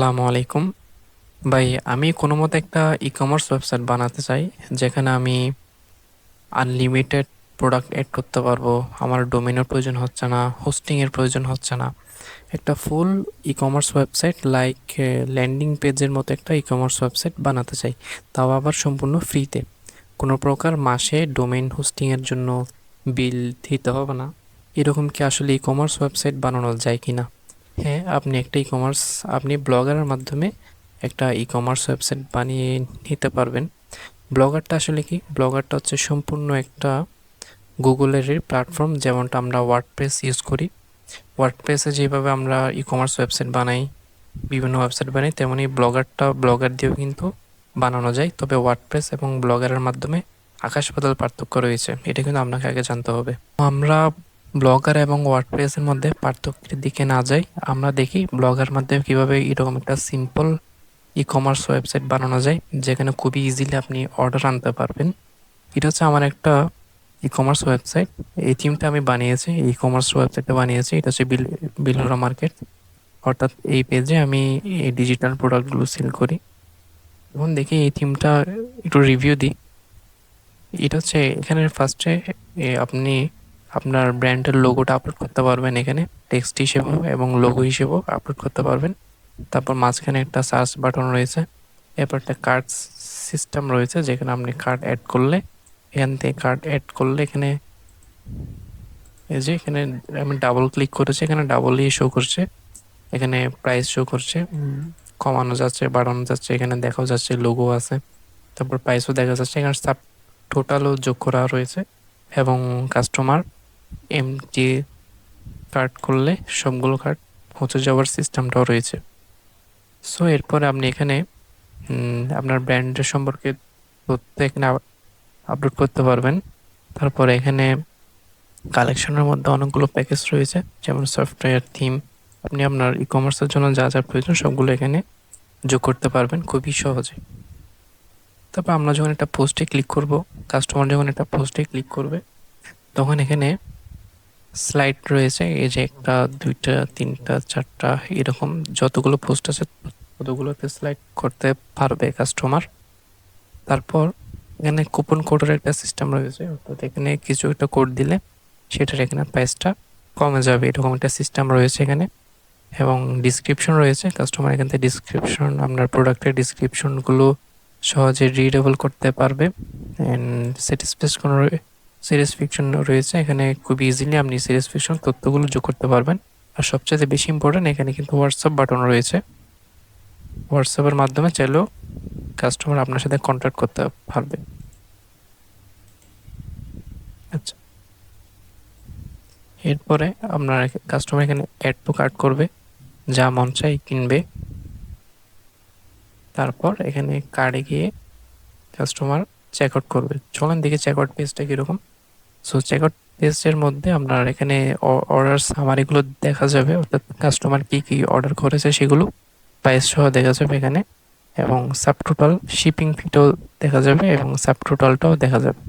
আসসালামু আলাইকুম ভাই। আমি কোনো মতে একটা ই-কমার্স ওয়েবসাইট বানাতে চাই, যেখানে আমি আনলিমিটেড প্রোডাক্ট এড করতে পারবো। আমার ডোমেনের প্রয়োজন হচ্ছে না, হোস্টিং এর প্রয়োজন হচ্ছে না। একটা ফুল ই-কমার্স ওয়েবসাইট লাইক ল্যান্ডিং পেজের মতো একটা ই-কমার্স ওয়েবসাইট বানাতে চাই, তাও আবার সম্পূর্ণ ফ্রিতে। কোনো প্রকার মাসে ডোমেইন হোস্টিং এর জন্য বিল দিতে হবে না। এরকম কি আসলে ই-কমার্স ওয়েবসাইট বানানো যায় কিনা? হ্যাঁ, আপনি ব্লগারের মাধ্যমে একটা ই-কমার্স ওয়েবসাইট বানিয়ে নিতে পারবেন। ব্লগারটা আসলে কি? ব্লগারটা হচ্ছে সম্পূর্ণ একটা গুগলেরই প্ল্যাটফর্ম, যেমনটা আমরা ওয়ার্ডপ্রেস ইউজ করি। ওয়ার্ডপ্রেসে যেভাবে আমরা ই-কমার্স ওয়েবসাইট বানাই, বিভিন্ন ওয়েবসাইট বানাই, তেমনি ব্লগার দিয়েও কিন্তু বানানো যায়। তবে ওয়ার্ডপ্রেস এবং ব্লগারের মাধ্যমে আকাশ পাতাল পার্থক্য রয়েছে, এটা কিন্তু আপনাকে আগে জানতে হবে। আমরা ব্লগার এবং ওয়ার্ডপ্রেসের মধ্যে পার্থক্যের দিকে না যাই, আমরা দেখি ব্লগার মাধ্যমে কিভাবে এরকম একটা সিম্পল ই-কমার্স ওয়েবসাইট বানানো যায়, যেখানে খুবই ইজিলি আপনি অর্ডার আনতে পারবেন। এটা হচ্ছে আমার একটা ই-কমার্স ওয়েবসাইট। এই থিমটা আমি বানিয়েছি, ই-কমার্স ওয়েবসাইটটা বানিয়েছি। এটা হচ্ছে বিলহরা মার্কেট। অর্থাৎ এই পেজে আমি এই ডিজিটাল প্রোডাক্টগুলো সেল করি। এখন দেখি এই থিমটা একটু রিভিউ দিই। এটা হচ্ছে এখানে ফার্স্টে আপনি আপনার ব্র্যান্ডের লোগোটা আপলোড করতে পারবেন, এখানে টেক্সট হিসেবেও এবং লোগো হিসেবেও আপলোড করতে পারবেন। তারপর মাঝখানে একটা সার্চ বাটন রয়েছে। এরপর একটা কার্ড সিস্টেম রয়েছে, যেখানে আপনি কার্ড অ্যাড করলে এখান থেকে কার্ড অ্যাড করলে এখানে এই যে এখানে আমি ডাবল ক্লিক করেছি, এখানে ডাবলই শো করছে। এখানে প্রাইস শো করছে, কমানো যাচ্ছে, বাড়ানো যাচ্ছে, এখানে দেখাও যাচ্ছে, লোগো আছে। তারপর প্রাইসও দেখা যাচ্ছে, এখানে সাব টোটালও যোগ করা রয়েছে। এবং কাস্টমার এমটি কার্ড করলে সবগুলো কার্ড পৌঁছে যাওয়ার সিস্টেমটাও রয়েছে। সো এরপরে আপনি এখানে আপনার ব্র্যান্ডের সম্পর্কে তথ্য এখানে আপলোড করতে পারবেন। তারপরে এখানে কালেকশনের মধ্যে অনেকগুলো প্যাকেজ রয়েছে, যেমন সফটওয়্যার, থিম। আপনি আপনার ই-কমার্সের জন্য যা যা প্রয়োজন সবগুলো এখানে যোগ করতে পারবেন খুবই সহজে। তারপর আমরা যখন একটা পোস্টে ক্লিক করব, কাস্টমার যখন একটা পোস্টে ক্লিক করবে, তখন এখানে স্লাইড রয়েছে। এই যে একটা, দুইটা, তিনটা, চারটা, এরকম যতগুলো পোস্ট আছে ততগুলোতে স্লাইড করতে পারবে কাস্টমার। তারপর এখানে কুপন কোডের একটা সিস্টেম রয়েছে, অর্থাৎ এখানে কিছু একটা কোড দিলে সেটার এখানে প্রাইসটা কমে যাবে, এরকম একটা সিস্টেম রয়েছে এখানে। এবং ডিসক্রিপশন রয়েছে, কাস্টমার এখান থেকে ডিসক্রিপশন, আপনার প্রোডাক্টের ডিসক্রিপশনগুলো সহজে রিডেবল করতে পারবে। অ্যান্ড স্যাটিসফ্যাকশন রয়েছে, এখানে খুব ইজিলি আপনি স্যাটিসফ্যাকশন তথ্যগুলো যোগ করতে পারবেন। আর সবচেয়ে বেশি ইম্পর্টেন্ট, এখানে কিন্তু হোয়াটসঅ্যাপ বাটন রয়েছে। হোয়াটসঅ্যাপের মাধ্যমে চাইলেও কাস্টমার আপনার সাথে কন্ট্যাক্ট করতে পারবে। আচ্ছা, এরপরে আপনার কাস্টমার এখানে অ্যাড টু কার্ট করবে, যা মন চাই কিনবে। তারপর এখানে কার্ডে গিয়ে কাস্টমার চেক আউট করবে। চলেন দেখি চেক আউট পেজটা কীরকম। সো চেক আউট পেজের মধ্যে আপনার এখানে অর্ডার সামারিগুলো দেখা যাবে, অর্থাৎ কাস্টমার কী কী অর্ডার করেছে সেগুলো প্রাইস সহ দেখা যাবে এখানে। এবং সাব টোটাল, শিপিং ফিটাও দেখা যাবে এবং সাব টোটালটাও দেখা যাবে।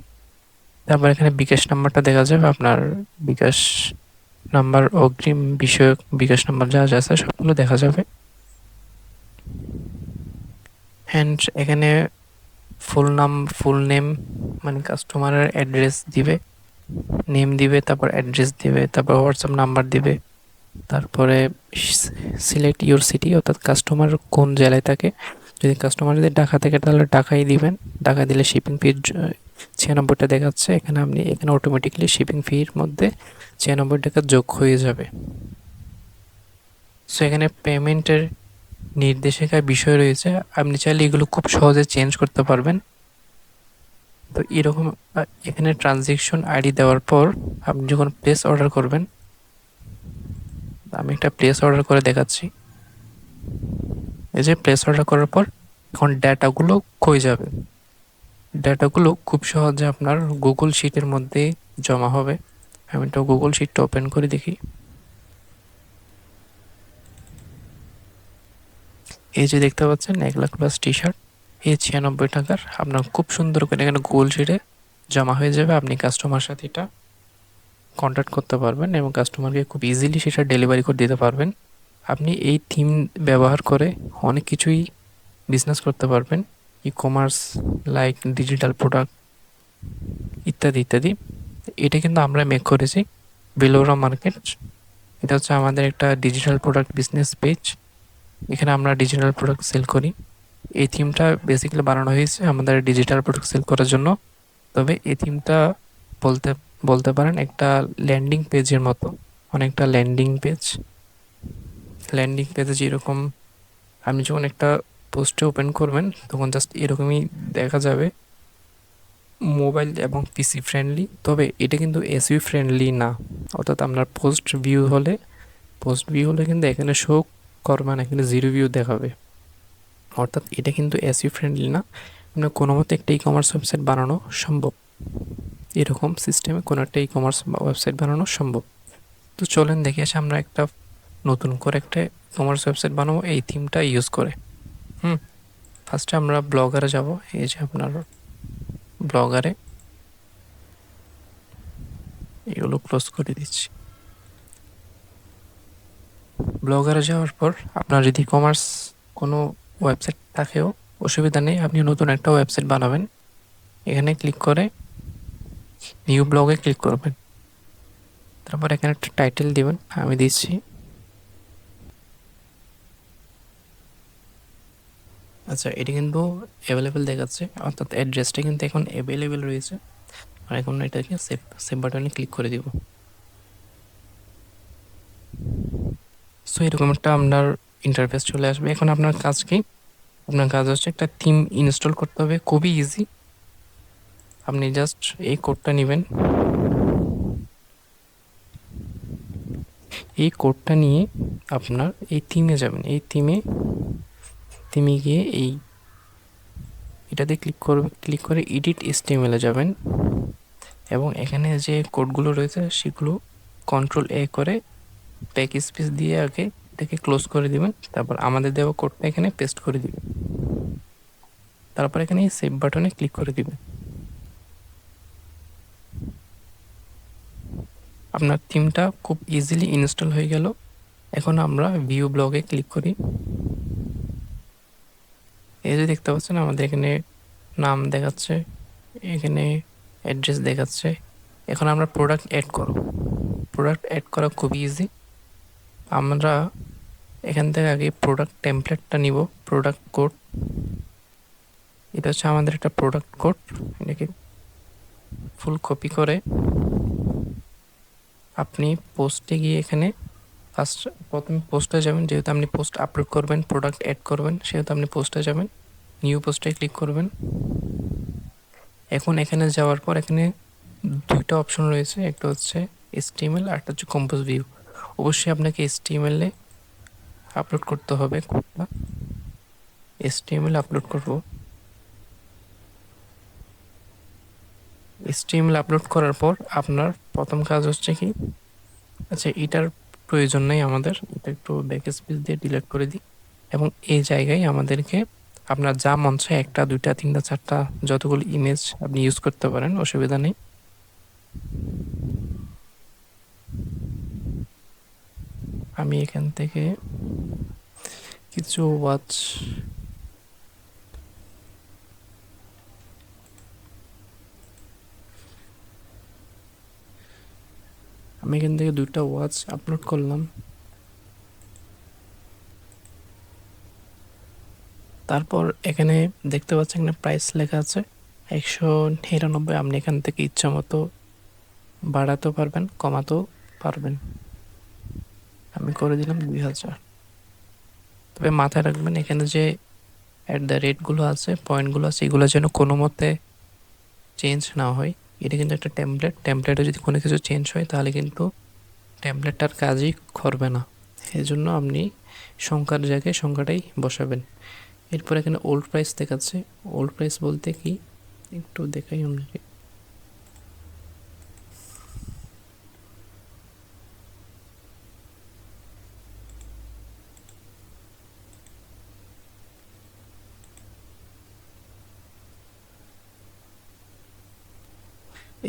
তারপর এখানে বিকাশ নাম্বারটা দেখা যাবে, আপনার বিকাশ নাম্বার, অগ্রিম বিষয়ক বিকাশ নাম্বার যা যা আছে সবগুলো দেখা যাবে। অ্যান্ড এখানে ফুল নেম, মানে কাস্টমারের অ্যাড্রেস দিবে, নেম দিবে, তারপর অ্যাড্রেস দিবে, তারপর হোয়াটসঅ্যাপ নাম্বার দিবে। তারপরে সিলেক্ট ইউর সিটি, অর্থাৎ কাস্টমার কোন জেলায় থাকে। যদি ঢাকা থাকে তাহলে ঢাকাই দিবেন। ঢাকা দিলে শিপিং ফি 96 দেখাচ্ছে, এখানে আপনি এখানে অটোমেটিক্যালি শিপিং ফির মধ্যে 96 যোগ হয়ে যাবে। সো এখানে পেমেন্টের নির্দেশিকার বিষয় রয়েছে, আপনি চাইলে এগুলো খুব সহজে চেঞ্জ করতে পারবেন। তো এরকম এখানে ট্রানজ্যাকশন আইডি দেওয়ার পর আপনি যখন প্লেস অর্ডার করবেন, আমি একটা প্লেস অর্ডার করে দেখাচ্ছি। এই যে প্লেস অর্ডার করার পর এখন ডাটাগুলো কই যাবে। ডাটাগুলো খুব সহজে আপনার গুগল শিটের মধ্যে জমা হবে। আমি একটা গুগল শিটটা ওপেন করে দেখি। এই যে দেখতে পাচ্ছেন 1,00,000 প্লাস টি শার্ট, এই 96 আপনার খুব সুন্দর করে এখানে গুগল শিটে জমা হয়ে যাবে। আপনি কাস্টমার সাথে এটা কন্ট্যাক্ট করতে পারবেন এবং কাস্টমারকে খুব ইজিলি সেটা ডেলিভারি করে দিতে পারবেন। আপনি এই থিম ব্যবহার করে অনেক কিছুই বিজনেস করতে পারবেন, e commerce, like digital product ইত্যাদি ইত্যাদি। এটা কিন্তু আমরা মেক করেছি বেলোরা মার্কেট। এটা হচ্ছে আমাদের একটা ডিজিটাল প্রোডাক্ট বিজনেস পেজ। এখানে আমরা ডিজিটাল প্রোডাক্ট সেল করি। এই থিমটা বেসিক্যালি বানানো হয়েছে আমাদের ডিজিটাল প্রোডাক্ট সেল করার জন্য। তবে এই থিমটা বলতে বলতে পারেন একটা ল্যান্ডিং পেজের মতো, অনেকটা ল্যান্ডিং পেজে যেরকম আপনি যখন একটা পোস্টে ওপেন করবেন তখন জাস্ট এরকমই দেখা যাবে, মোবাইল এবং পিসি ফ্রেন্ডলি। তবে এটা কিন্তু এসইউ ফ্রেন্ডলি না, অর্থাৎ আপনার পোস্ট ভিউ হলে কিন্তু এখানে শো করবে না, এখানে 0 ভিউ দেখাবে, অর্থাৎ এটা কিন্তু এসইউ ফ্রেন্ডলি না। আপনার কোনো মতো একটা ই কমার্স ওয়েবসাইট বানানো সম্ভব, এরকম সিস্টেমে কোনো একটা ই কমার্স ওয়েবসাইট বানানো সম্ভব। তো চলেন দেখে আসি আমরা একটা নতুন করে একটা কমার্স ওয়েবসাইট বানাবো এই থিমটা ইউজ করে। ফার্স্টে আমরা ব্লগারে যাব। এই যে আপনার ব্লগারে, এগুলো ক্লোজ করে দিচ্ছি। ব্লগারে যাওয়ার পর আপনার যদি কমার্স কোনো ওয়েবসাইট থাকেও অসুবিধা নেই, আপনি নতুন একটা ওয়েবসাইট বানাবেন। এখানে ক্লিক করে নিউ ব্লগে ক্লিক করবেন। তারপর এখানে একটা টাইটেল দিবেন, আমি দিচ্ছি। আচ্ছা, এটি কিন্তু অ্যাভেলেবেল দেখাচ্ছে, অর্থাৎ অ্যাড্রেসটা কিন্তু এখন অ্যাভেলেবেল রয়েছে। আর এখন এটাকে সেভ সেভ বাটনে ক্লিক করে দিব। সো এরকম একটা আপনার ইন্টারফেস চলে আসবে। এখন আপনার কাজ কি? আপনার কাজ হচ্ছে একটা থিম ইনস্টল করতে হবে, খুবই ইজি। আপনি জাস্ট এই কোডটা নেবেন, এই কোডটা নিয়ে আপনার এই থিমে যাবেন। এই থিমে গিয়ে এটাতে ক্লিক করে এডিট HTML-এ যাবেন এবং এখানে যে কোডগুলো রয়েছে সেগুলো Ctrl+A করে ব্যাক স্পেস দিয়ে আগে এটাকে ক্লোজ করে দিবেন। তারপর আমাদের দেওয়া কোডটা এখানে পেস্ট করে দিবেন। তারপর এখানে সেভ বাটনে ক্লিক করে দিবেন। আপনার থিমটা খুব ইজিলি ইনস্টল হয়ে গেল। এখন আমরা ভিউ ব্লগে ক্লিক করি। এই যে দেখতে পাচ্ছেন আমাদের এখানে নাম দেখাচ্ছে, এখানে অ্যাড্রেস দেখাচ্ছে। এখন আমরা প্রোডাক্ট অ্যাড করা খুবই ইজি। আমরা এখান থেকে আগে প্রোডাক্ট টেমপ্লেটটা নিব, প্রোডাক্ট কোড। এটা হচ্ছে আমাদের একটা প্রোডাক্ট কোড। এটাকে ফুল কপি করে আপনি পোস্টে গিয়ে এখানে প্রথমে পোস্টে যাবেন, যেহেতু আপনি পোস্ট আপলোড করবেন, প্রোডাক্ট অ্যাড করবেন, সেহেতু আপনি পোস্টে যাবেন, নিউ পোস্টে ক্লিক করবেন। এখন এখানে যাওয়ার পর এখানে দুইটা অপশন রয়েছে, একটা হচ্ছে HTML আর একটা হচ্ছে কম্পোজ ভিউ। অবশ্যই আপনাকে HTML-এ আপলোড করতে হবে কোডটা। HTML আপলোড করব। HTML আপলোড করার পর আপনার প্রথম কাজ হচ্ছে কি, আচ্ছা এটার প্রয়োজন নেই আমাদের, এটা একটু ব্যাক স্পেস দিয়ে ডিলিট করে দিই। এবং এই জায়গায় আমাদেরকে আপনার যা মন চায় 1টা 2টা 3টা 4টা যতগুলো ইমেজ আপনি ইউজ করতে পারেন, অসুবিধা নেই। আমি এখান থেকে কিছু আমি এখান থেকে 2টা ওয়াচ আপলোড করলাম। তারপর এখানে দেখতে পাচ্ছেন এখানে প্রাইস লেখা আছে 199। আপনি এখান থেকে ইচ্ছা মতো বাড়াতেও পারবেন, কমাতেও পারবেন। আমি করে দিলাম 2000। তবে মাথায় রাখবেন এখানে যে @গুলো আছে, পয়েন্টগুলো আছে, এগুলো যেন কোনো মতে চেঞ্জ না হয়। এটা কিন্তু একটা টেমপ্লেটে যদি কোনো কিছু চেঞ্জ হয় তাহলে কিন্তু টেমপ্লেটটার কাজই করবে না। এই জন্য আপনি সংখ্যার জায়গায় সংখ্যাটাই বসাবেন। এরপর এখানে ওল্ড প্রাইস দেখাচ্ছে। ওল্ড প্রাইস বলতে কি একটু দেখাই আপনাকে।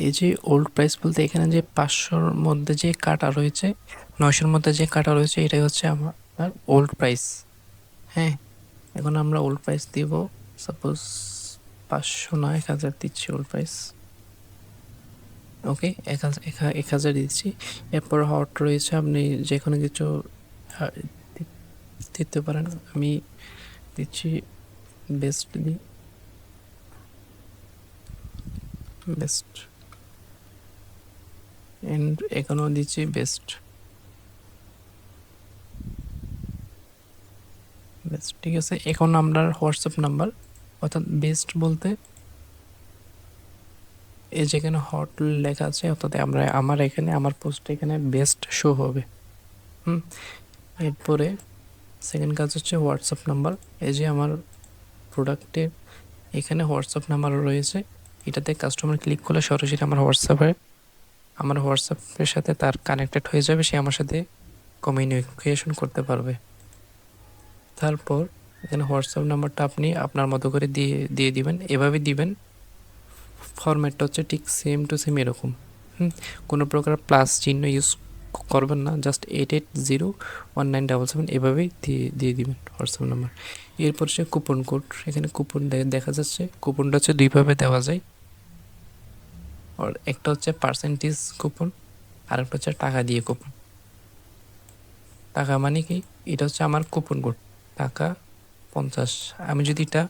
এই যে ওল্ড প্রাইস বলতে এখানে যে 500-র মধ্যে যে কাটা রয়েছে, 900-র মধ্যে যে কাটা রয়েছে, এটাই হচ্ছে আর ওল্ড প্রাইস। হ্যাঁ, এখন আমরা ওল্ড প্রাইস দিব, সাপোজ 500 না 1000 দিচ্ছি ওল্ড প্রাইস। ওকে, 1000 দিচ্ছি। এরপর হট রয়েছে, আপনি যে কোনো কিছু দিতে পারেন। আমি দিচ্ছি বেস্ট, দিই বেস্ট, অ্যান্ড এখানেও দিচ্ছি বেস্ট বেস্ট। ঠিক আছে, এখন আপনার হোয়াটসঅ্যাপ নাম্বার, অর্থাৎ বেস্ট বলতে এই যেখানে হট লেখা আছে, অর্থাৎ আমার এখানে আমার পোস্টে এখানে বেস্ট শো হবে। এরপরে সেকেন্ড কাজ হচ্ছে হোয়াটসঅ্যাপ নাম্বার। এই যে আমার প্রোডাক্টে এখানে হোয়াটসঅ্যাপ নাম্বার রয়েছে, এটাতে কাস্টমার ক্লিক করলে সরাসরি আমার হোয়াটসঅ্যাপের সাথে তার কানেক্টেড হয়ে যাবে, সে আমার সাথে কমিউনিকেশন করতে পারবে। তারপর এখানে হোয়াটসঅ্যাপ নাম্বারটা আপনি আপনার মতো করে দিয়ে দিবেন, এভাবে দিবেন। ফরম্যাটটা হচ্ছে ঠিক সেম টু সেম এরকম। কোনো প্রকার প্লাস চিহ্ন ইউজ করবেন না, জাস্ট 88019777 এভাবেই দিয়ে দিবেন হোয়াটসঅ্যাপ নাম্বার। এরপর সে কুপন কোড, এখানে কুপন দেখা যাচ্ছে। কুপনটা হচ্ছে দুইভাবে দেওয়া যায়, আর একটা হচ্ছে পার্সেন্টেজ কুপন, আর একটা হচ্ছে টাকা দিয়ে কুপন। টাকা মানে কি, এটা হচ্ছে আমার কুপন কোড টাকা 50। আমি যদি এটা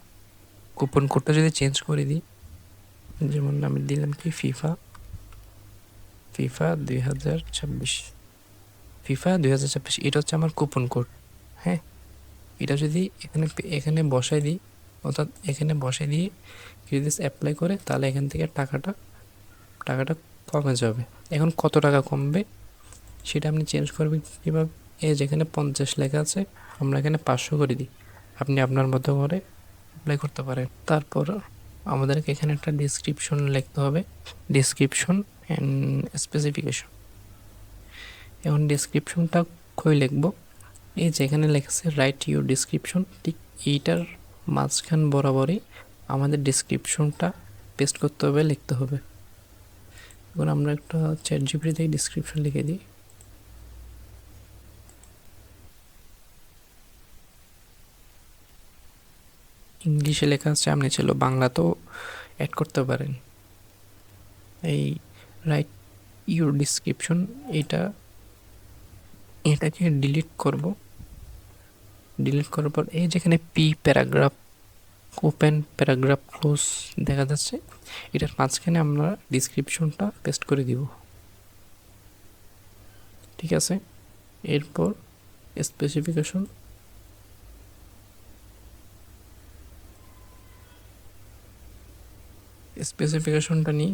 কুপন কোডটা যদি চেঞ্জ করে দিই, যেমন আমি দিলাম কি ফিফা 2026, এটা হচ্ছে আমার কুপন কোড। হ্যাঁ, এটা যদি এখানে বসাই দিই, অর্থাৎ এখানে বসাই দিয়ে যদি অ্যাপ্লাই করে, তাহলে এখান থেকে টাকাটা কমে যাবে। এখন কত টাকা কমবে সেটা আপনি চেঞ্জ করবেন কীভাবে? এই যেখানে 50 লেখা আছে, আমরা এখানে 500 করে দিই, আপনি আপনার মতো করে অ্যাপ্লাই করতে পারেন। তারপর আমাদেরকে এখানে একটা ডেসক্রিপশন লিখতে হবে, ডেসক্রিপশন অ্যান্ড স্পেসিফিকেশন। এখন ডেসক্রিপশনটা কই লিখবো? এই যেখানে লেখছে রাইট ইউর ডেসক্রিপশন, ঠিক এইটার মাঝখান বরাবরই আমাদের ডেসক্রিপশনটা পেস্ট করতে হবে, লিখতে হবে। এখন আমরা একটা চ্যাটজিপিটি থেকে ডেসক্রিপশন লিখে দিই। ইংলিশে লেখা আছে, আপনি ছিল বাংলাতেও অ্যাড করতে পারেন। এই রাইট ইউর ডেসক্রিপশন, এটাকে ডিলিট করার পর এই যেখানে P paragraph, open paragraph, close দেখা যাচ্ছে, এটার মাঝখানে আমরা ডেসক্রিপশনটা পেস্ট করে দিব। ঠিক আছে, এরপর স্পেসিফিকেশনটা নিই।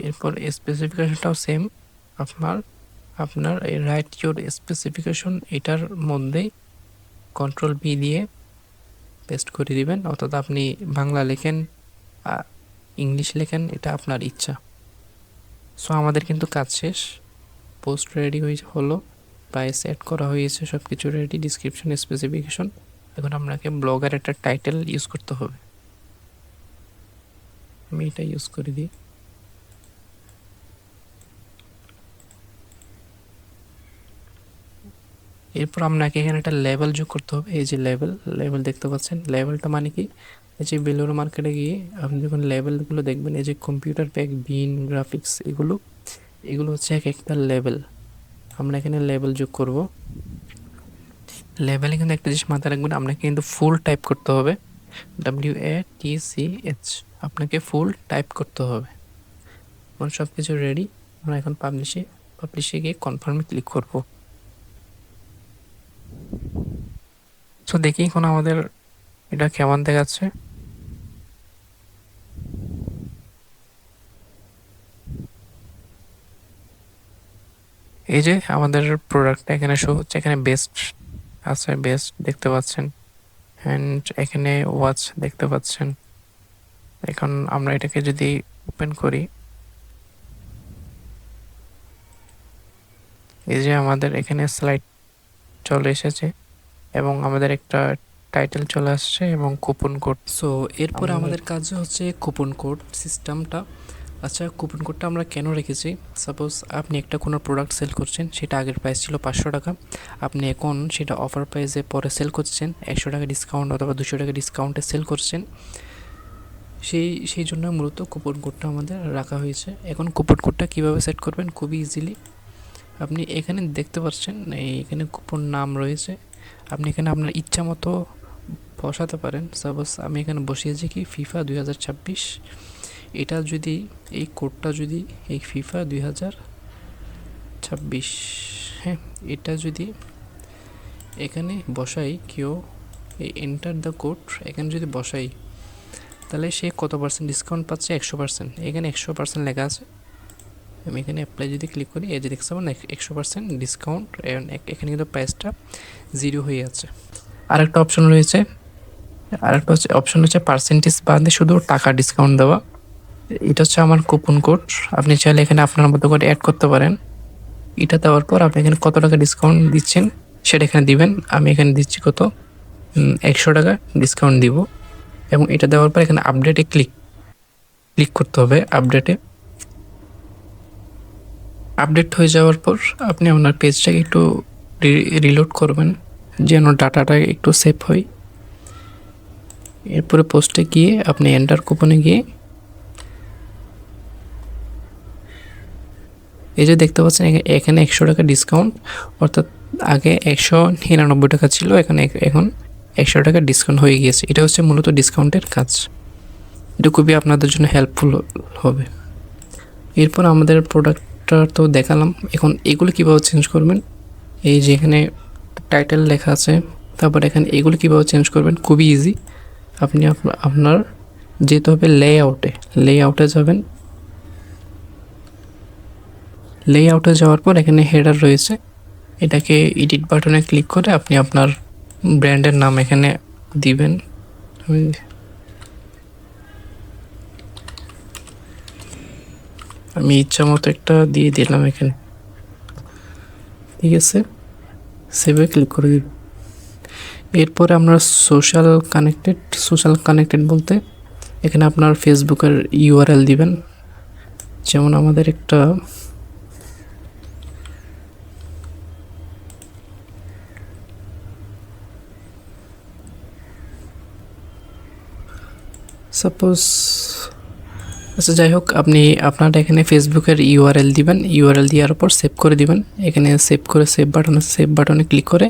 এরপর স্পেসিফিকেশনটাও সেম, আপনার এই রাইট ইউর স্পেসিফিকেশন এটার মধ্যেই কন্ট্রোল বি দিয়ে পেস্ট করে দিবেন, অর্থাৎ আপনি বাংলা লেখেন ইংলিশ লেখেন, এটা আপনার ইচ্ছা। সো আমাদের কিন্তু কাজ শেষ, পোস্ট রেডি হলো, প্রাইস অ্যাড করা হয়েছে, সব কিছু রেডি, ডিসক্রিপশন, স্পেসিফিকেশন। এখন আপনাকে ব্লগার একটা টাইটেল ইউজ করতে হবে, আমি এটা ইউজ করে দিই। এরপর আপনাকে এখানে একটা লেবেল যোগ করতে হবে। এই যে লেবেল দেখতে পাচ্ছেন, লেবেলটা মানে কি, এই যে বেলোর মার্কেটে গিয়ে আপনি যখন লেবেলগুলো দেখবেন, এই যে কম্পিউটার প্যাক, বিন, গ্রাফিক্স, এগুলো হচ্ছে এক একটা লেবেল। আমরা এখানে লেবেল যোগ করব। লেবেলে কিন্তু একটা জিনিস মাথায় রাখবেন, আপনাকে কিন্তু ফুল টাইপ করতে হবে, WATCH, আপনাকে ফুল টাইপ করতে হবে। এখন সব কিছু রেডি, আমরা এখন পাবলিশে গিয়ে কনফার্মে ক্লিক করব। সো দেখি এখন আমাদের এটা কেমন দেখাচ্ছে। এই যে আমাদের প্রোডাক্টটা এখানে শো হচ্ছে, এখানে বেস্ট আছে, বেস্ট দেখতে পাচ্ছেন, অ্যান্ড এখানে ওয়াচ দেখতে পাচ্ছেন। এখন আমরা এটাকে যদি ওপেন করি, এই যে আমাদের এখানে স্লাইড চলে এসেছে এবং আমাদের একটা টাইটেল চলে আসছে এবং কুপন কোড। সো এরপরে আমাদের কাজ হচ্ছে কুপন কোড সিস্টেমটা আচ্ছা, কুপন কোডটা আমরা কেন রেখেছি? সাপোজ আপনি একটা কোনো প্রোডাক্ট সেল করছেন, সেটা আগের প্রাইস ছিল 500 টাকা, আপনি এখন সেটা অফার প্রাইসে পরে সেল করছেন 100 টাকা ডিসকাউন্ট অথবা 200 টাকা ডিসকাউন্টে সেল করছেন। সেই জন্য মূলত কুপন কোডটা আমাদের রাখা হয়েছে। এখন কুপন কোডটা কীভাবে সেট করবেন? খুবই ইজিলি, আপনি এখানে দেখতে পাচ্ছেন এখানে কুপন নাম রয়েছে, আপনি এখানে আপনার ইচ্ছা মতো বসাতে পারেন। সাপোজ আমি এখানে বসিয়েছি কি ফিফা 2026। এটা যদি এই কোডটা যদি এই ফিফা 2026, হ্যাঁ, এটা যদি এখানে বসাই কেউ, এই এন্টার দ্য কোড এখানে যদি বসাই, তাহলে সে কত পার্সেন্ট ডিসকাউন্ট পাচ্ছে? 100%। এখানে 100% লেখা আছে। আমি এখানে অ্যাপ্লাই যদি ক্লিক করি, এই যে দেখতে পাবেন 100% ডিসকাউন্ট, এখানে কিন্তু প্রাইসটা 0 হয়ে আছে। আরেকটা অপশন রয়েছে, আরেকটা অপশন হচ্ছে পার্সেন্টেজ বাদে শুধু টাকা ডিসকাউন্ট দেওয়া। এটা হচ্ছে আমার কুপন কোড, আপনি চাইলে এখানে আপনার মতো করে অ্যাড করতে পারেন। এটা দেওয়ার পর আপনি এখানে কত টাকা ডিসকাউন্ট দিচ্ছেন সেটা এখানে দিবেন। আমি এখানে দিচ্ছি কত, 100 টাকা ডিসকাউন্ট দিব। এবং এটা দেওয়ার পর এখানে আপডেটে ক্লিক করতে হবে। আপডেট হয়ে যাওয়ার পর আপনি আপনার পেজটাকে একটু রিলোড করবেন যেন ডাটাটা একটু সেভ হয়। এরপরে পোস্টে গিয়ে আপনি এন্টার কুপনে গিয়ে এই যে দেখতে পাচ্ছেন এখানে 100 টাকা ডিসকাউন্ট, অর্থাৎ আগে 199 টাকা ছিল, এখন 100 টাকা ডিসকাউন্ট হয়ে গিয়েছে। এটা হচ্ছে মূলত ডিসকাউন্টের কাজ। এটা খুবই আপনাদের জন্য হেল্পফুল হবে। এরপর আমাদের প্রোডাক্টটা তো দেখালাম, এখন এগুলো কীভাবে চেঞ্জ করবেন? এই যে এখানে টাইটেল লেখা আছে, তারপর এখানে এগুলো কীভাবে চেঞ্জ করবেন? খুবই ইজি। আপনি আপনার যেতে হবে লেআউটে যাবেন। লেআউটে যাওয়ার পর এখানে হেডার রয়েছে, এটাকে এডিট বাটনে ক্লিক করে আপনি আপনার ব্র্যান্ডের নাম এখানে দিবেন। আমি ইচ্ছা মতো একটা দিয়ে দিলাম এখানে, ঠিক আছে, সেভে ক্লিক করে দিব। এরপরে আমরা সোশ্যাল কানেক্টেড বলতে এখানে আপনার ফেসবুকের ইউআরএল দিবেন। যেমন আমাদের একটা সাপোজ, আচ্ছা যাই হোক, আপনি আপনার এখানে ফেসবুকের ইউআরএল দিবেন। ইউআরএল দেওয়ার পর সেভ করে দিবেন। এখানে সেভ বাটনে ক্লিক করে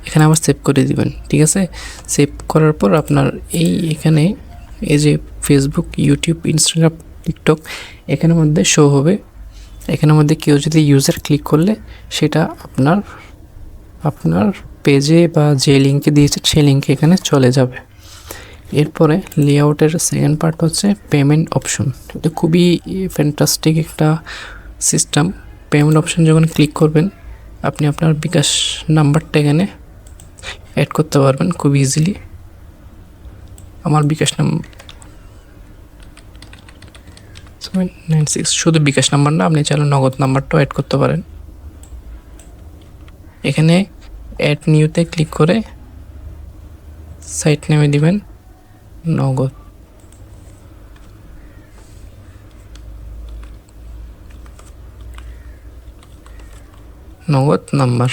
এখানে আবার সেভ করে দিবেন, ঠিক আছে। সেভ করার পর আপনার এখানে এই যে ফেসবুক, ইউটিউব, ইনস্টাগ্রাম, টিকটক এখানের মধ্যে শো হবে। এখানের মধ্যে কেউ যদি ইউজার ক্লিক করলে সেটা আপনার পেজে বা যে লিঙ্কে দিয়েছে সেই লিঙ্কে এখানে চলে যাবে। এরপরে লেআউটের সেকেন্ড পার্ট হচ্ছে পেমেন্ট অপশন। এটা খুবই ফ্যান্টাস্টিক একটা সিস্টেম। পেমেন্ট অপশন যখন ক্লিক করবেন, আপনি আপনার বিকাশ নাম্বারটা এখানে অ্যাড করতে পারবেন খুব ইজিলি। আমার বিকাশ নাম্বার 796, শুধু বিকাশ নাম্বার না, আপনি চাইলে নগদ নাম্বারটাও অ্যাড করতে পারেন। এখানে অ্যাড নিউতে ক্লিক করে সাইট নেমে দিবেন নগদ নাম্বার।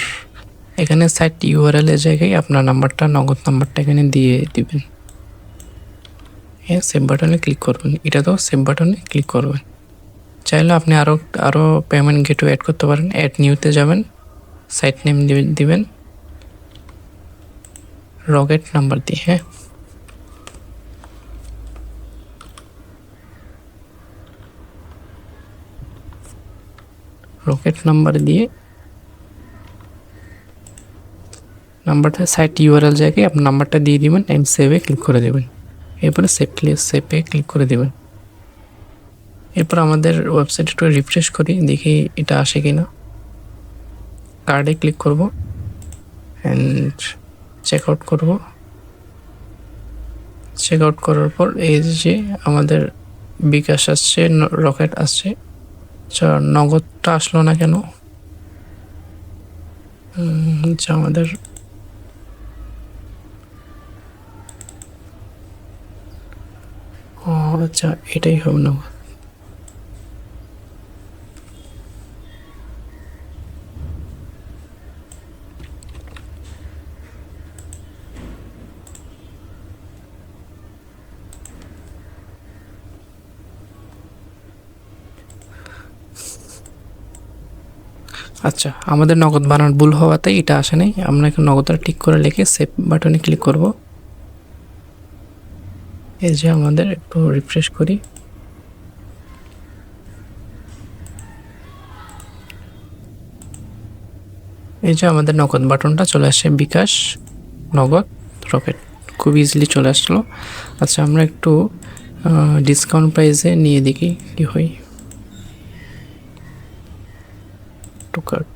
এখানে সাইট ইউআরএল এর জায়গায় আপনার নাম্বারটা, নগদ নাম্বারটা এখানে দিয়ে দিবেন। হ্যাঁ, সেভ বাটনে ক্লিক করবেন। এটা তো সেভ বাটনে ক্লিক করবেন। চাইলে আপনি আরও পেমেন্ট গেটওয়ে অ্যাড করতে পারেন। অ্যাড নিউতে যাবেন, সাইট নেম দিবেন রকেট নাম্বার দিয়ে। হ্যাঁ, রকেট নাম্বার দিয়ে নাম্বারটা সাইট ইউআরএল জায়গায় আপনার নাম্বারটা দিয়ে দিবেন অ্যান্ড সেভে ক্লিক করে দেবেন। এরপরে সেভে ক্লিক করে দেবেন। এরপর আমাদের ওয়েবসাইট একটু রিফ্রেশ করি, দেখি এটা আসে কি না। কার্ডে ক্লিক করব অ্যান্ড চেক আউট করব। চেক আউট করার পর এই যে আমাদের বিকাশ আসছে, রকেট আসছে। আচ্ছা, নগদটা আসলো না কেন? আচ্ছা, আমাদের আচ্ছা এটাই হবে নগদ। আচ্ছা, আমাদের নগদ বানান ভুল হওয়াতে এটা আসে নাই। আমরা এখন নগদটা টিক করে লিখে সেভ বাটনে ক্লিক করব। এই যে আমাদের একটু রিফ্রেশ করি। এই যে আমাদের নগদ বাটনটা চলে আসে, বিকাশ, নগদ, রকেট, খুব ইজিলি চলে আসলো। আচ্ছা, আমরা একটু ডিসকাউন্ট প্রাইসে নিয়ে দেখি কি হয়। টু কার্ট,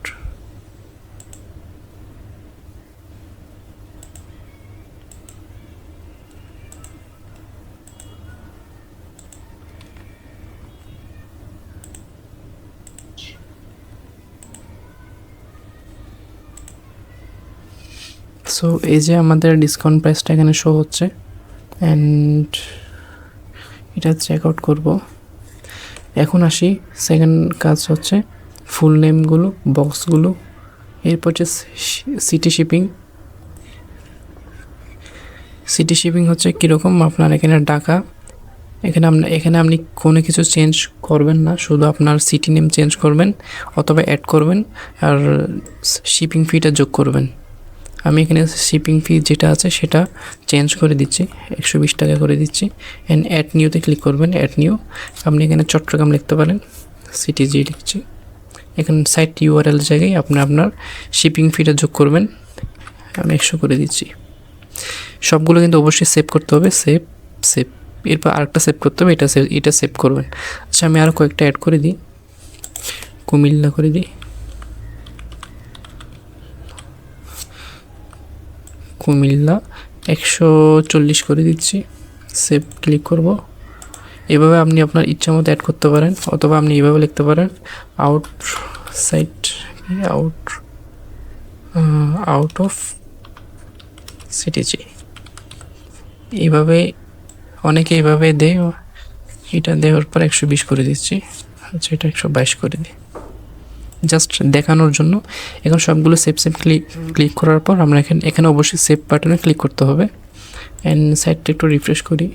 সো এই যে আমাদের ডিসকাউন্ট প্রাইসটা এখানে শো হচ্ছে অ্যান্ড এটা চেক আউট করবো। এখন আসি, সেকেন্ড কাজ হচ্ছে ফুল নেমগুলো, বক্সগুলো, এরপর হচ্ছে সিটি শিপিং। সিটি শিপিং হচ্ছে কীরকম, আপনার এখানে ঢাকা, এখানে আপনি কোনো কিছু চেঞ্জ করবেন না, শুধু আপনার সিটি নেম চেঞ্জ করবেন অথবা অ্যাড করবেন আর শিপিং ফিটা যোগ করবেন। আমি এখানে শিপিং ফি যেটা আছে সেটা চেঞ্জ করে দিচ্ছি, 120 টাকা করে দিচ্ছি। অ্যান্ড অ্যাড নিউতে ক্লিক করবেন, অ্যাড নিউ। আপনি এখানে চট্টগ্রাম লিখতে পারেন, সিটি জি লিখছি। এখানে সাইট ইউআরএল জায়গায় আপনি আপনার শিপিং ফিটা যোগ করবেন। আমি 100 করে দিচ্ছি। সবগুলো কিন্তু অবশ্যই সেভ করতে হবে, সেভ সেভ। এরপর আরেকটা সেভ করতে হবে, এটা সেভ করবেন। আচ্ছা, আমি আরও কয়েকটা অ্যাড করে দিই, কুমিল্লা করে দিই, কুমিল্লা 140 করে দিচ্ছি, সেভ ক্লিক করব। এভাবে আপনি আপনার ইচ্ছা মতো অ্যাড করতে পারেন, অথবা আপনি এভাবে লিখতে পারেন outside, out of CTG. এইভাবে অনেকে এইভাবে দেয়, এটা দেওয়ার পর 120 করে দিচ্ছি। আচ্ছা, এটা 122 করে দিই, জাস্ট দেখানোর জন্য। এখন সবগুলো সেভ ক্লিক করার পর আমরা এখানে অবশ্যই সেভ বাটনে ক্লিক করতে হবে। অ্যান্ড সাইটটা একটু রিফ্রেশ করি।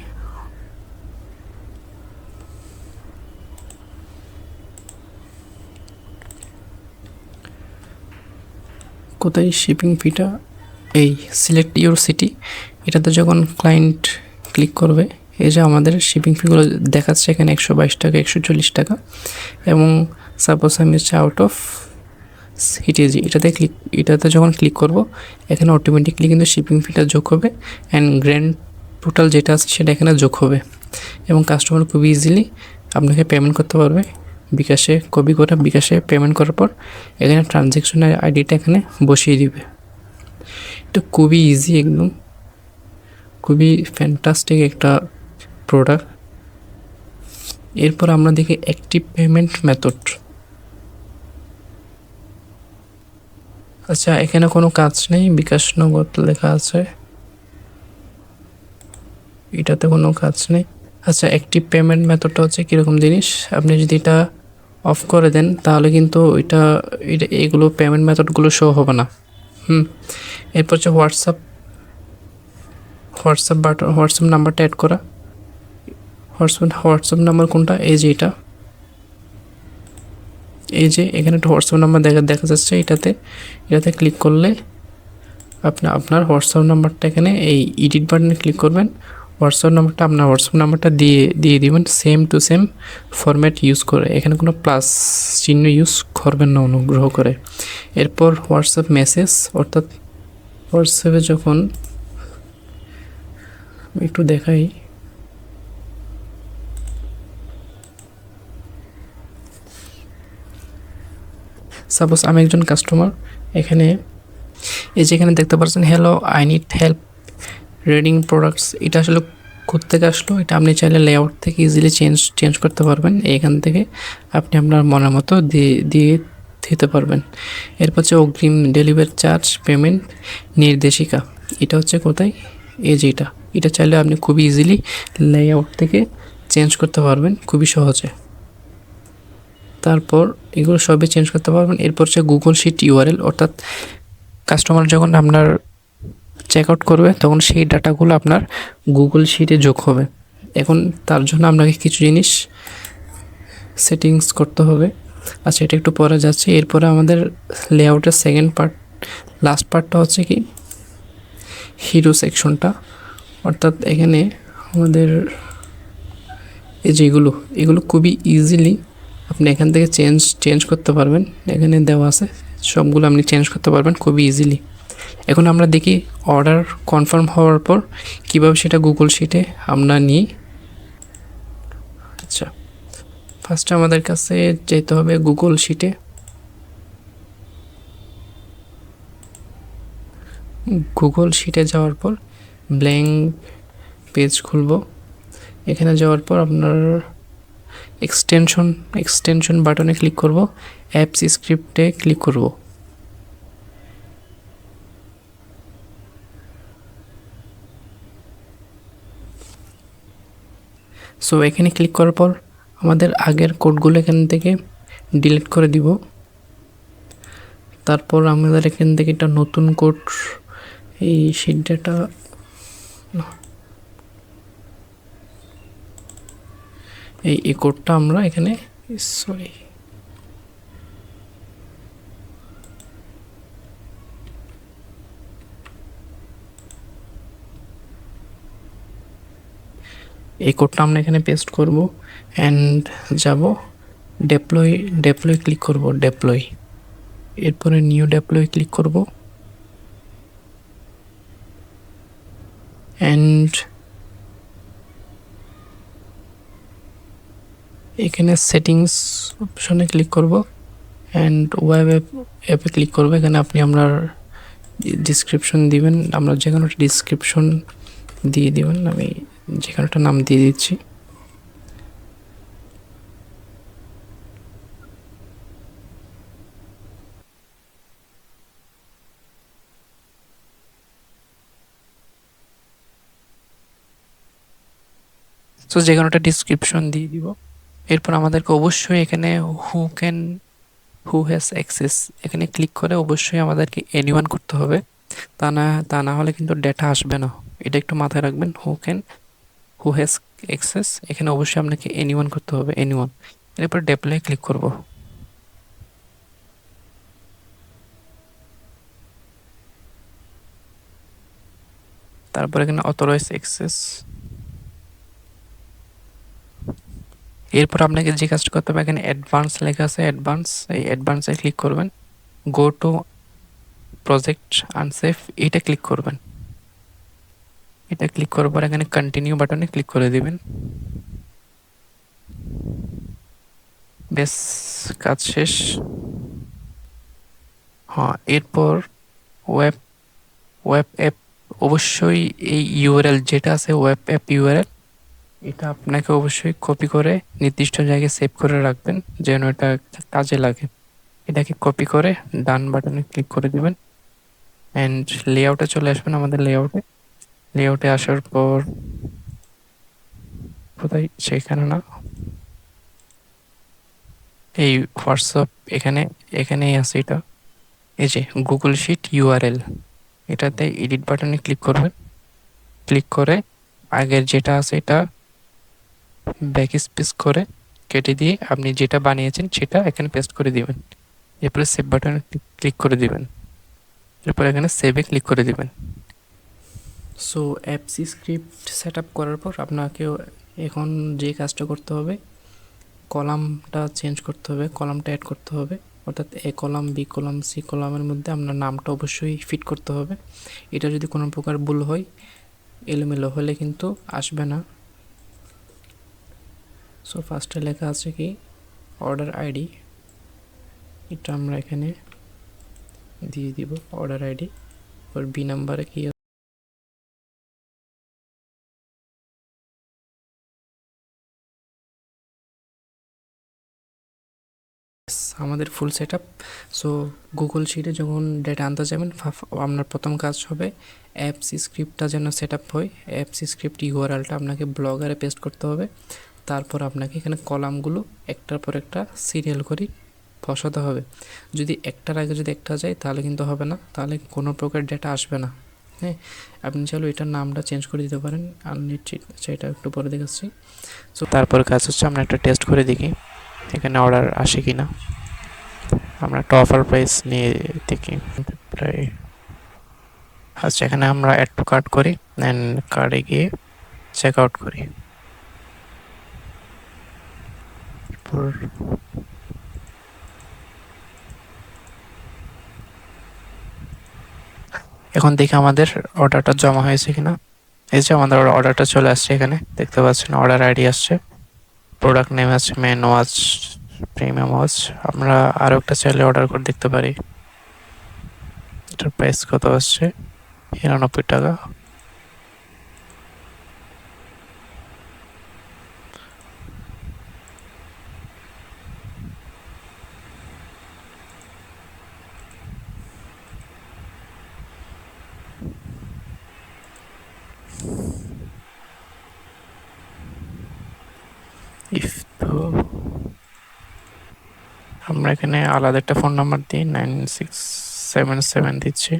কোথায় শিপিং ফিটা, এই সিলেক্ট ইউর সিটি, এটাতে যখন ক্লায়েন্ট ক্লিক করবে, এই যে আমাদের শিপিং ফিগুলো দেখাচ্ছে এখানে 122 টাকা, 140 টাকা। এবং সাপোজ আমি হচ্ছে আউট অফ সিটিজি, এটাতে যখন ক্লিক করব, এখানে অটোমেটিকলি কিন্তু শিপিং ফিটা যোগ হবে অ্যান্ড গ্র্যান্ড টোটাল যেটা আছে সেটা এখানে যোগ হবে। এবং কাস্টমার খুব ইজিলি আপনাকে পেমেন্ট করতে পারবে বিকাশে, কপি করে বিকাশে পেমেন্ট করার পর এখানে ট্রানজ্যাকশনের আইডিটা এখানে বসিয়ে দিবে। এটা খুবই ইজি, একদম খুবই ফ্যান্টাস্টিক একটা প্রোডাক্ট। এরপর আমরা দেখি অ্যাক্টিভ পেমেন্ট মেথড। আচ্ছা, এখানে কোনো কাজ নেই, বিকাশ নগদ লেখা আছে, এটাতে কোনো কাজ নেই। আচ্ছা, অ্যাক্টিভ পেমেন্ট মেথডটা হচ্ছে কীরকম জিনিস, আপনি যদি এটা অফ করে দেন তাহলে কিন্তু এটা এগুলো পেমেন্ট মেথডগুলো শো হবে না। এরপর হচ্ছে হোয়াটসঅ্যাপ নাম্বারটা অ্যাড করা। হোয়াটসঅ্যাপ নাম্বার কোনটা, এই যে এটা, এই যে এখানে একটা হোয়াটসঅ্যাপ নাম্বার দেখা যাচ্ছে, এটাতে ক্লিক করলে আপনার হোয়াটসঅ্যাপ নাম্বারটা এখানে এই এডিট বাটনে ক্লিক করবেন। আপনার হোয়াটসঅ্যাপ নাম্বারটা দিয়ে দিবেন, same to same format use করে। এখানে কোনো প্লাস চিহ্ন ইউজ করবেন না অনুগ্রহ করে। এরপর হোয়াটসঅ্যাপ মেসেজ, অর্থাৎ হোয়াটসঅ্যাপে যখন একটু দেখাই, সাপোজ আমি একজন কাস্টমার, এখানে যেখানে দেখতে পাচ্ছেন hello I need help reading products, এটা আসলে কোত্থেকে আসলো, এটা আপনি চাইলে লেআউট থেকে ইজিলি চেঞ্জ করতে পারবেন। এখান থেকে আপনি আপনার মনের মতো দিয়ে দিতে পারবেন। এরপর হচ্ছে অগ্রিম ডেলিভারি চার্জ পেমেন্ট নির্দেশিকা, এটা হচ্ছে কোথায়, এই যে এটা চাইলে আপনি খুবই ইজিলি লেআউট থেকে চেঞ্জ করতে পারবেন খুবই সহজে। তারপর এগুলো সবই চেঞ্জ করতে পারবেন। এরপর হচ্ছে গুগল শিট ইউআরএল, অর্থাৎ কাস্টমার যখন আপনার চেক আউট করবে তখন সেই ডাটাগুলো আপনার গুগল শিটে যোগ হবে। এখন তার জন্য আপনাকে কিছু জিনিস সেটিংস করতে হবে। আচ্ছা, এটা একটু পরে যাচ্ছে। এরপরে আমাদের লেআউটের সেকেন্ড পার্ট, লাস্ট পার্টটা হচ্ছে কি হিরো সেকশনটা। অর্থাৎ এখানে আমাদের এই যে এগুলো খুবই ইজিলি আপনি এখান থেকে চেঞ্জ করতে পারবেন। এখানে দেওয়া আছে সবগুলো আপনি চেঞ্জ করতে পারবেন খুবই ইজিলি। এখন আমরা দেখি অর্ডার কনফার্ম হওয়ার পর কীভাবে সেটা গুগল শিটে আমরা নিই। আচ্ছা, ফার্স্টে আমাদের কাছে যেতে হবে গুগল শিটে। গুগল শিটে যাওয়ার পর ব্ল্যাঙ্ক পেজ খুলব। এখানে যাওয়ার পর আপনার এক্সটেনশন বাটনে ক্লিক করব, অ্যাপস স্ক্রিপ্টে ক্লিক করব। সো এখানে ক্লিক করার পর আমাদের আগের কোডগুলো এখান থেকে ডিলিট করে দিব। তারপর আমাদের এখান থেকে একটা নতুন কোড, এই শিট ডেটা এই কোডটা আমরা এখানে সরি এই কোডটা আমরা এখানে পেস্ট করব অ্যান্ড যাব ডেপ্লয় ক্লিক করব, ডেপ্লয়। এরপরে নিউ ডেপ্লয় ক্লিক করব অ্যান্ড এখানে সেটিংস অপশনে ক্লিক করব অ্যান্ড ওয়েব অ্যাপে ক্লিক করব। এখানে আপনি আপনার ডিসক্রিপশন দিবেন, আমরা যে কোনো একটা ডিসক্রিপশন দিয়ে দিবেন। আমি যে কোনো একটা নাম দিয়ে দিচ্ছি। সো যে কোনো একটা ডিসক্রিপশন দিয়ে দিব। এরপর আমাদেরকে অবশ্যই এখানে হু হ্যাজ অ্যাক্সেস এখানে ক্লিক করে অবশ্যই আমাদেরকে এনিওয়ান করতে হবে। তা না হলে কিন্তু ডেটা আসবে না, এটা একটু মাথায় রাখবেন। হু হ্যাজ অ্যাক্সেস এখানে অবশ্যই আপনাকে এনিওয়ান করতে হবে, এনিওয়ান। এরপর ডেপ্লয়ে ক্লিক করব। তারপর এখানে অথরাইজ অ্যাক্সেস। এরপর আপনাকে যে কাজটা করতে হবে, এখানে অ্যাডভান্স লেখা আছে, অ্যাডভান্স, এই অ্যাডভান্সে ক্লিক করবেন। গো টু প্রজেক্ট আনসেফ এটা ক্লিক করবেন। এটা ক্লিক করার পর এখানে কন্টিনিউ বাটনে ক্লিক করে দিবেন। বেশ, কাজ শেষ। হ্যাঁ, এরপর ওয়েব ওয়েব অ্যাপ অবশ্যই এই ইউআরএল যেটা আছে ওয়েব অ্যাপ ইউআরএল, এটা আপনাকে অবশ্যই কপি করে নির্দিষ্ট জায়গায় সেভ করে রাখবেন যেন এটা কাজে লাগে। এটাকে কপি করে ডান বাটনে ক্লিক করে দিবেন অ্যান্ড লেআউটে চলে আসবেন। আমাদের লেআউটে আসার পর কোথায়, সেখানে না, এই হোয়াটসঅ্যাপ এখানেই আছে এটা। এই যে গুগল শিট ইউআরএল, এটাতে এডিট বাটনে ক্লিক করবেন। ক্লিক করে আগের যেটা আছে এটা ব্যাক স্পেস করে কেটে দিয়ে আপনি যেটা বানিয়েছেন সেটা এখানে পেস্ট করে দিবেন। এরপরে সেভ বাটনে ক্লিক করে দিবেন। এরপর এখানে সেভে ক্লিক করে দিবেন। So apps script set up করার পর আপনাকে এখন যে কাজটা করতে হবে, কলামটা চেঞ্জ করতে হবে, কলামটা অ্যাড করতে হবে। অর্থাৎ এ কলাম, বি কলাম, সি কলামের মধ্যে আপনার নামটা অবশ্যই ফিট করতে হবে। এটা যদি কোনো প্রকার ভুল হয়, এলোমেলো হলে কিন্তু আসবে না। সো ফার্স্টে লেখা আছে কি অর্ডার আইডি, এটা আমরা এখানে দিয়ে দিব অর্ডার আইডি। আর বি নাম্বারে কি আমাদের full set up. So Google শিটে যখন ডেটা আনতে যাবেন, আপনার প্রথম কাজ হবে অ্যাপস স্ক্রিপ্টটা যেন সেট আপ হয়। অ্যাপস স্ক্রিপ্ট ইউআরএলটা আপনাকে ব্লগারে পেস্ট করতে হবে। তারপর আপনাকে এখানে কলামগুলো একটার পর একটা সিরিয়াল করে বসাতে হবে। যদি একটার আগে যদি একটা যায় তাহলে কিন্তু হবে না, তাহলে কোনো প্রকার ডেটা আসবে না। হ্যাঁ, আপনি চাইলে এটার নামটা চেঞ্জ করে দিতে পারেন, আনলিমিটেড, সেটা একটু পরে দেখাচ্ছি। সো তারপর কাজ হচ্ছে আমরা একটা টেস্ট করে দেখি এখানে অর্ডার আসে কি না। আমরা একটা অফার প্রাইস নিয়ে দেখি প্রায়। আচ্ছা, এখানে আমরা অ্যাড টু কার্ট করি, দেন কার্ডে গিয়ে চেক আউট করি। এখন দেখি আমাদের অর্ডারটা জমা হয়েছে কিনা। এই যে আমাদের অর্ডারটা চলে আসছে, এখানে দেখতে পাচ্ছেন অর্ডার আইডি আসছে, প্রোডাক্ট নেম আছে মেন ওয়াচ, প্রিমিয়াম ওয়াচ। আমরা আরও একটা চাইলে অর্ডার করে দেখতে পারি। এটার প্রাইস কত আসছে? ৯৯ টাকা। ইফ তো আমরা এখানে আলাদা একটা ফোন নাম্বার দিই, 9677 দিচ্ছি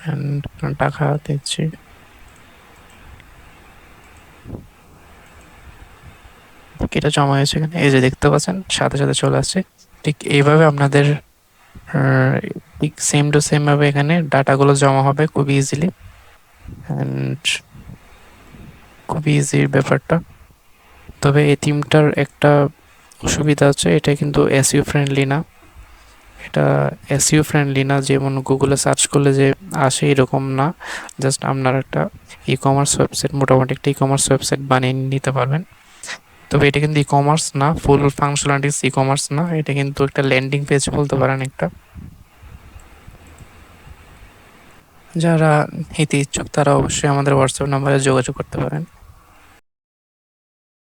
অ্যান্ড টাকা দিচ্ছি। এটা জমা হয়েছে এখানে, এই যে দেখতে পাচ্ছেন সাথে সাথে চলে আসছে। ঠিক এইভাবে আপনাদের ঠিক সেম টু সেম ভাবে এখানে ডাটাগুলো জমা হবে খুবই ইজিলি অ্যান্ড খুবই ইজি ব্যাপারটা। তবে এই থিমটার একটা অসুবিধা আছে, এটা কিন্তু এসইও ফ্রেন্ডলি না। এটা এসইও ফ্রেন্ডলি না, যেমন গুগলে সার্চ করলে যে আসে এরকম না। জাস্ট আপনার একটা ই কমার্স ওয়েবসাইট, মোটামুটি একটা ই কমার্স ওয়েবসাইট বানিয়ে নিতে পারবেন। তবে এটা কিন্তু ই কমার্স না, ফুল ফাংশনালিটিস ই কমার্স না, এটা কিন্তু একটা ল্যান্ডিং পেজ বলতে পারেন একটা। যারা এতে ইচ্ছুক তারা অবশ্যই আমাদের হোয়াটসঅ্যাপ নাম্বারে যোগাযোগ করতে পারেন।